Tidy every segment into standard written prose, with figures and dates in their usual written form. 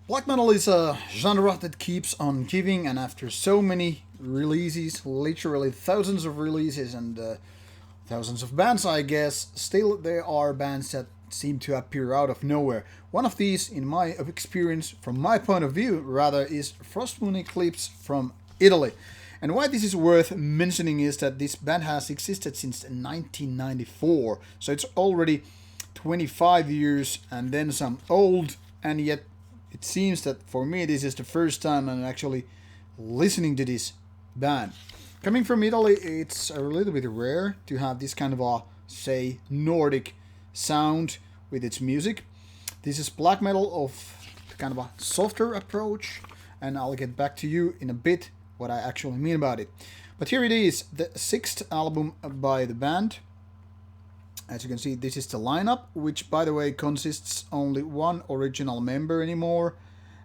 Black metal is a genre that keeps on giving, and after so many releases, literally thousands of releases and thousands of bands, I guess, still there are bands that seem to appear out of nowhere. One of these, in my experience, from my point of view, rather, is Frostmoon Eclipse from Italy. And why this is worth mentioning is that this band has existed since 1994, so it's already 25 years and then some old, and yet it seems that for me this is the first time I'm actually listening to this band. Coming from Italy, it's a little bit rare to have this kind of a, say, Nordic sound with its music. This is black metal of kind of a softer approach, and I'll get back to you in a bit what I actually mean about it. But here it is, the sixth album by the band. As you can see, this is the lineup, which by the way consists only one original member anymore,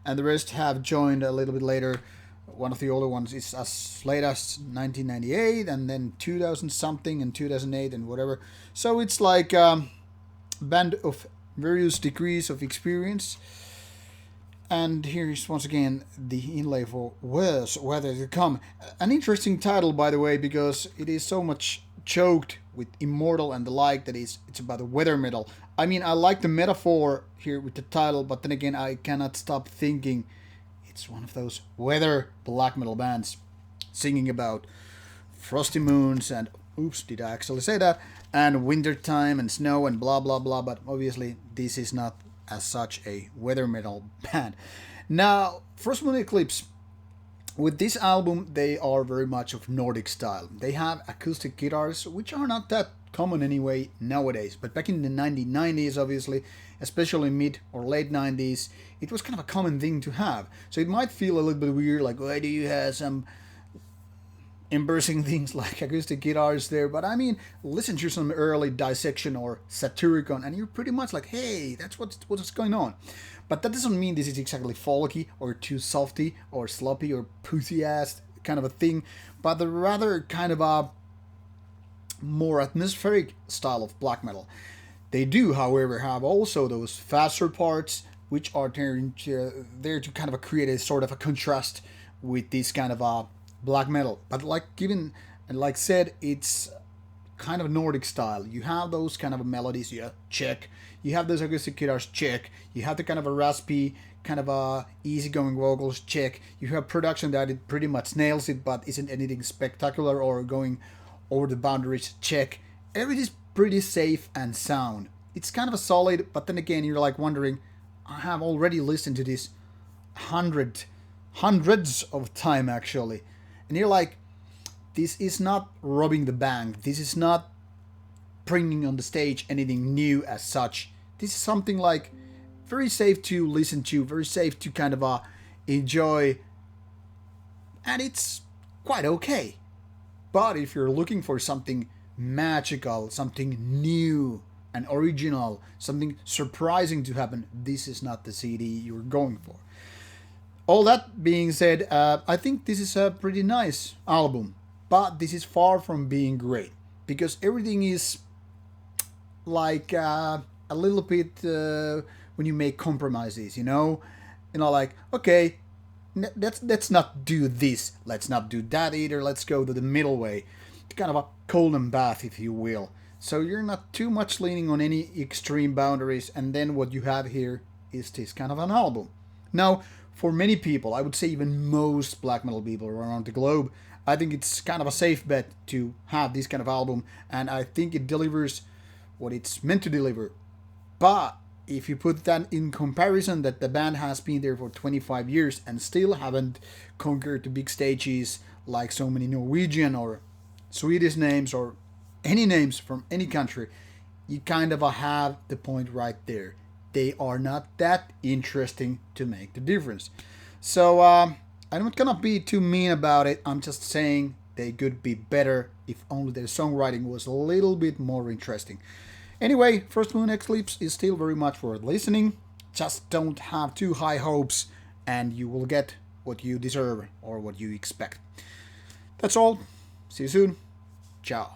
and the rest have joined a little bit later. One of the older ones is as late as 1998, and then 2000 something, and 2008, and whatever. So it's like a band of various degrees of experience. And here's once again the inlay for Worse Weather to Come. An interesting title, by the way, because it is so much choked with immortal and the like that it's about a weather metal. I mean, I like the metaphor here with the title, but then again, I cannot stop thinking it's one of those weather black metal bands singing about frosty moons and, oops, did I actually say that? And wintertime and snow and blah blah blah, but obviously this is not as such a weather metal band. Now, Frostmoon Eclipse, with this album, they are very much of Nordic style. They have acoustic guitars, which are not that common anyway nowadays. But back in the 1990s, obviously, especially mid or late 90s, it was kind of a common thing to have. So it might feel a little bit weird, like, why do you have some embarrassing things like acoustic guitars there? But I mean, listen to some early Dissection or Satyricon, and you're pretty much like, hey, that's what's going on. But that doesn't mean this is exactly folky or too softy or sloppy or pussy ass kind of a thing, but the rather kind of a more atmospheric style of black metal. They do, however, have also those faster parts, which are there to kind of create a sort of a contrast with this kind of a black metal. But like said, it's kind of Nordic style. You have those kind of melodies, yeah, check. You have those acoustic guitars, check. You have the kind of a raspy, kind of a easygoing vocals, check. You have production that it pretty much nails it, but isn't anything spectacular or going over the boundaries, check. Everything's pretty safe and sound. It's kind of a solid, but then again, you're like wondering, I have already listened to this hundreds of time actually, and you're like, this is not robbing the bank. This is not bringing on the stage anything new as such. This is something like very safe to listen to, very safe to kind of enjoy, and it's quite okay. But if you're looking for something magical, something new and original, something surprising to happen, this is not the CD you're going for. All that being said, I think this is a pretty nice album, but this is far from being great because everything is like a little bit when you make compromises, like, okay, let's not do this, let's not do that either, let's go to the middle way, kind of a Golden Bath, if you will. So you're not too much leaning on any extreme boundaries, and then what you have here is this kind of an album. Now, for many people, I would say even most black metal people around the globe, I think it's kind of a safe bet to have this kind of album, and I think it delivers what it's meant to deliver. But if you put that in comparison that the band has been there for 25 years and still haven't conquered the big stages like so many Norwegian or Swedish names or any names from any country, you kind of have the point right there. They are not that interesting to make the difference. So I'm not gonna be too mean about it. I'm just saying they could be better if only their songwriting was a little bit more interesting. Anyway, Frostmoon Eclipse is still very much worth listening. Just don't have too high hopes and you will get what you deserve or what you expect. That's all. See you soon. Ciao.